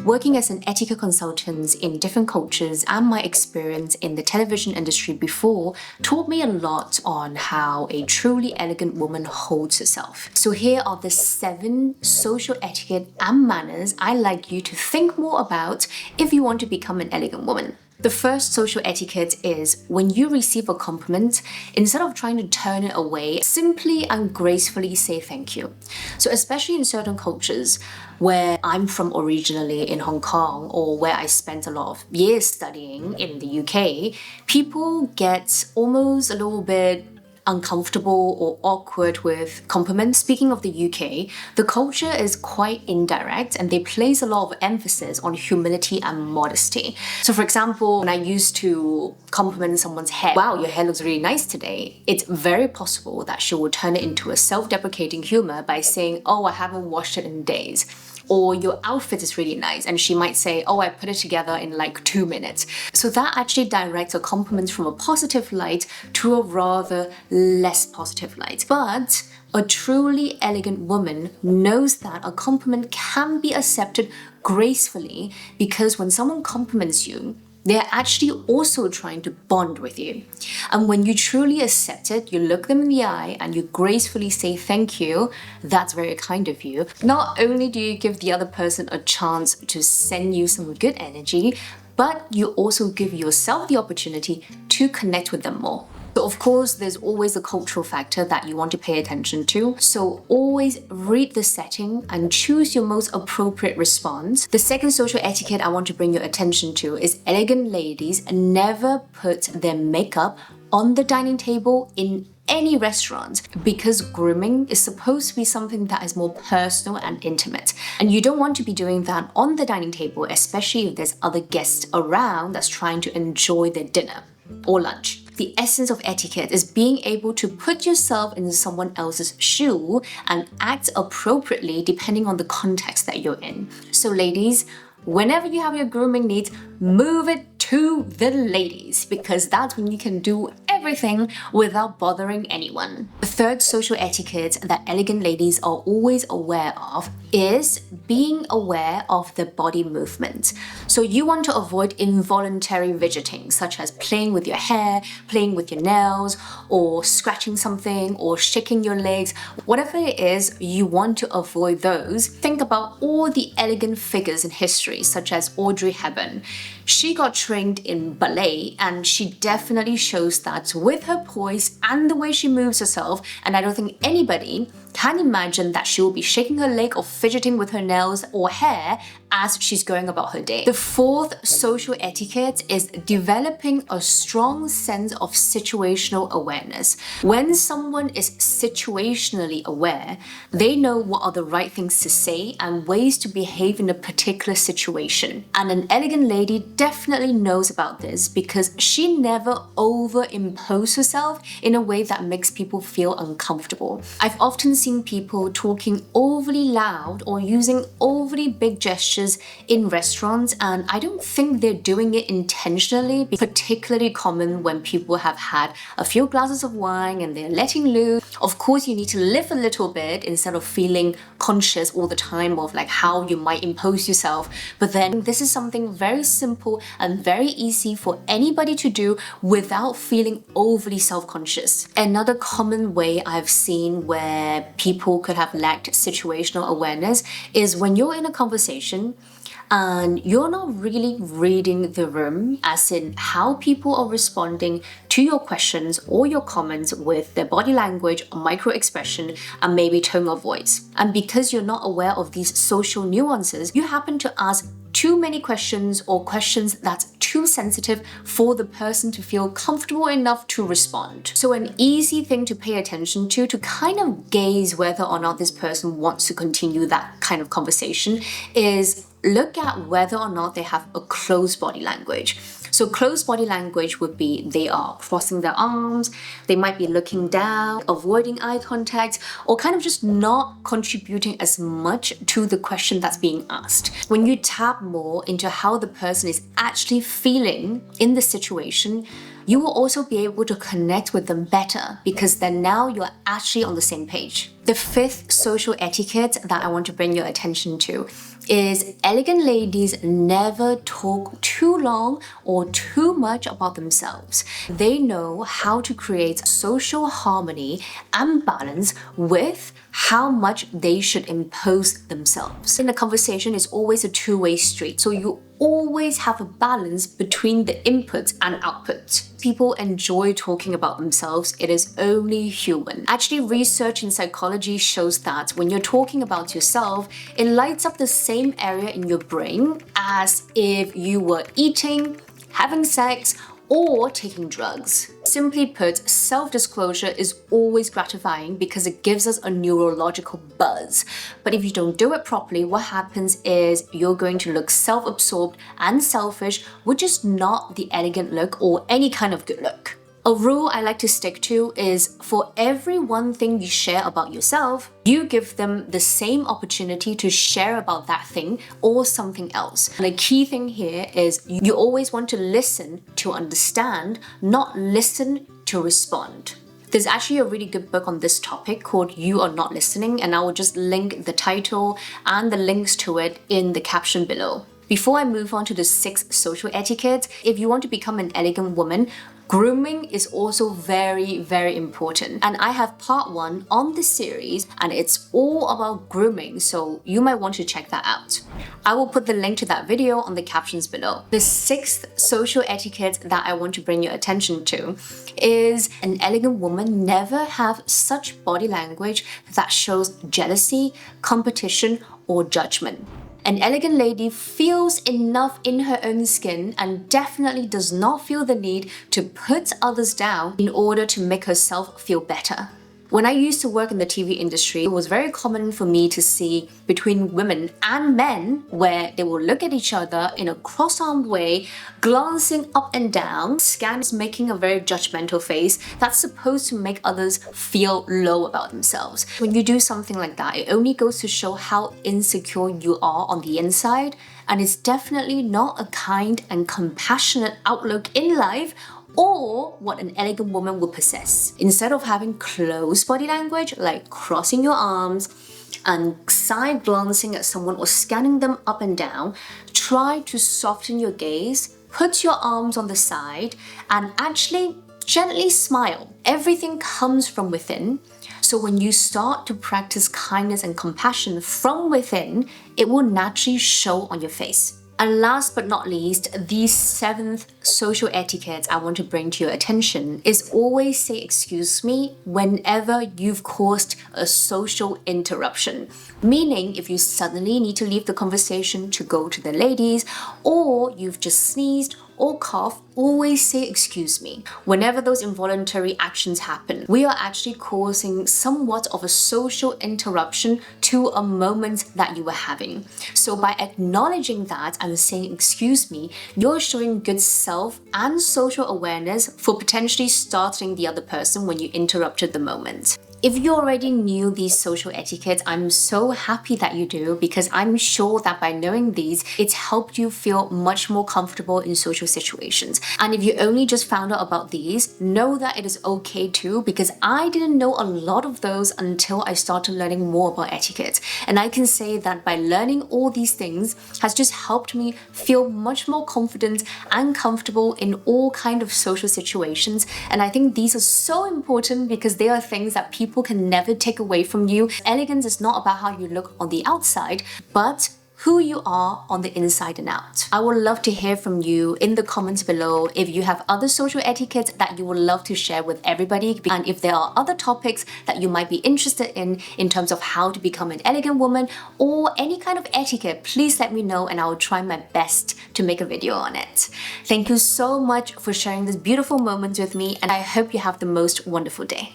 Working as an etiquette consultant in different cultures and my experience in the television industry before taught me a lot on how a truly elegant woman holds herself. So here are the 7 social etiquette and manners I'd like you to think more about if you want to become an elegant woman. The first social etiquette is when you receive a compliment, instead of trying to turn it away, simply and gracefully say thank you. So especially in certain cultures where I'm from originally in Hong Kong or where I spent a lot of years studying in the UK, people get almost a little bit uncomfortable or awkward with compliments. Speaking of the UK, the culture is quite indirect and they place a lot of emphasis on humility and modesty. So for example, when I used to compliment someone's hair, wow, your hair looks really nice today, it's very possible that she will turn it into a self-deprecating humor by saying, oh, I haven't washed it in days. Or your outfit is really nice, and she might say, oh, I put it together in like 2 minutes. So that actually directs a compliment from a positive light to a rather less positive light. But a truly elegant woman knows that a compliment can be accepted gracefully, because when someone compliments you, they're actually also trying to bond with you. And when you truly accept it, you look them in the eye and you gracefully say thank you, that's very kind of you. Not only do you give the other person a chance to send you some good energy, but you also give yourself the opportunity to connect with them more. So of course, there's always a cultural factor that you want to pay attention to. So always read the setting and choose your most appropriate response. The second social etiquette I want to bring your attention to is elegant ladies never put their makeup on the dining table in any restaurant, because grooming is supposed to be something that is more personal and intimate. And you don't want to be doing that on the dining table, especially if there's other guests around that's trying to enjoy their dinner or lunch. The essence of etiquette is being able to put yourself in someone else's shoe and act appropriately depending on the context that you're in. So ladies, whenever you have your grooming needs, move it to the ladies, because that's when you can do everything without bothering anyone. The third social etiquette that elegant ladies are always aware of is being aware of the body movement. So you want to avoid involuntary fidgeting, such as playing with your hair, playing with your nails, or scratching something, or shaking your legs. Whatever it is, you want to avoid those. Think about all the elegant figures in history, such as Audrey Hepburn. She got trained in ballet, and she definitely shows that with her poise and the way she moves herself, and I don't think anybody can imagine that she will be shaking her leg or fidgeting with her nails or hair as she's going about her day. The fourth social etiquette is developing a strong sense of situational awareness. When someone is situationally aware, they know what are the right things to say and ways to behave in a particular situation. And an elegant lady definitely knows about this, because she never overimposes herself in a way that makes people feel uncomfortable. I've often seen people talking overly loud or using overly big gestures in restaurants, and I don't think they're doing it intentionally. It's particularly common when people have had a few glasses of wine and they're letting loose. Of course, you need to live a little bit instead of feeling conscious all the time of like how you might impose yourself. But then this is something very simple and very easy for anybody to do without feeling overly self-conscious. Another common way I've seen where people could have lacked situational awareness is when you're in a conversation and you're not really reading the room, as in how people are responding to your questions or your comments with their body language, micro expression, and maybe tone of voice. And because you're not aware of these social nuances, you happen to ask too many questions, or questions that's too sensitive for the person to feel comfortable enough to respond. So an easy thing to pay attention to kind of gauge whether or not this person wants to continue that kind of conversation is look at whether or not they have a closed body language. So closed body language would be they are crossing their arms, they might be looking down, avoiding eye contact, or kind of just not contributing as much to the question that's being asked. When you tap more into how the person is actually feeling in the situation, you will also be able to connect with them better, because then now you're actually on the same page. The fifth social etiquette that I want to bring your attention to is elegant ladies never talk too long or too much about themselves. They know how to create social harmony and balance with how much they should impose themselves. In a conversation, it's always a two-way street, so you always have a balance between the input and output. People enjoy talking about themselves. It is only human. Actually, research in psychology shows that when you're talking about yourself, it lights up the same area in your brain as if you were eating, having sex, or taking drugs. Simply put, self-disclosure is always gratifying because it gives us a neurological buzz. But if you don't do it properly, what happens is you're going to look self-absorbed and selfish, which is not the elegant look or any kind of good look. A rule I like to stick to is for every one thing you share about yourself, you give them the same opportunity to share about that thing or something else. And the key thing here is you always want to listen to understand, not listen to respond. There's actually a really good book on this topic called You Are Not Listening, and I will just link the title and the links to it in the caption below. Before I move on to the 6th social etiquette, if you want to become an elegant woman, grooming is also very, very important. And I have part 1 on this series and it's all about grooming, so you might want to check that out. I will put the link to that video on the captions below. The 6th social etiquette that I want to bring your attention to is an elegant woman never have such body language that shows jealousy, competition, or judgment. An elegant lady feels enough in her own skin and definitely does not feel the need to put others down in order to make herself feel better. When I used to work in the TV industry, it was very common for me to see between women and men where they will look at each other in a cross-armed way, glancing up and down, scans making a very judgmental face that's supposed to make others feel low about themselves. When you do something like that, it only goes to show how insecure you are on the inside, and it's definitely not a kind and compassionate outlook in life or what an elegant woman would possess. Instead of having close body language like crossing your arms and side glancing at someone or scanning them up and down, try to soften your gaze, put your arms on the side, and actually gently smile. Everything comes from within. So when you start to practice kindness and compassion from within, it will naturally show on your face. And last but not least, the 7th social etiquette I want to bring to your attention is always say excuse me whenever you've caused a social interruption. Meaning if you suddenly need to leave the conversation to go to the ladies, or you've just sneezed or cough, always say excuse me. Whenever those involuntary actions happen, we are actually causing somewhat of a social interruption to a moment that you were having. So by acknowledging that and saying excuse me, you're showing good self and social awareness for potentially startling the other person when you interrupted the moment. If you already knew these social etiquettes, I'm so happy that you do, because I'm sure that by knowing these, it's helped you feel much more comfortable in social situations. And if you only just found out about these, know that it is okay too, because I didn't know a lot of those until I started learning more about etiquette. And I can say that by learning all these things has just helped me feel much more confident and comfortable in all kind of social situations. And I think these are so important because they are things that people can never take away from you. Elegance is not about how you look on the outside, but who you are on the inside and out. I would love to hear from you in the comments below if you have other social etiquettes that you would love to share with everybody, and if there are other topics that you might be interested in terms of how to become an elegant woman or any kind of etiquette, please let me know and I will try my best to make a video on it. Thank you so much for sharing this beautiful moment with me, and I hope you have the most wonderful day.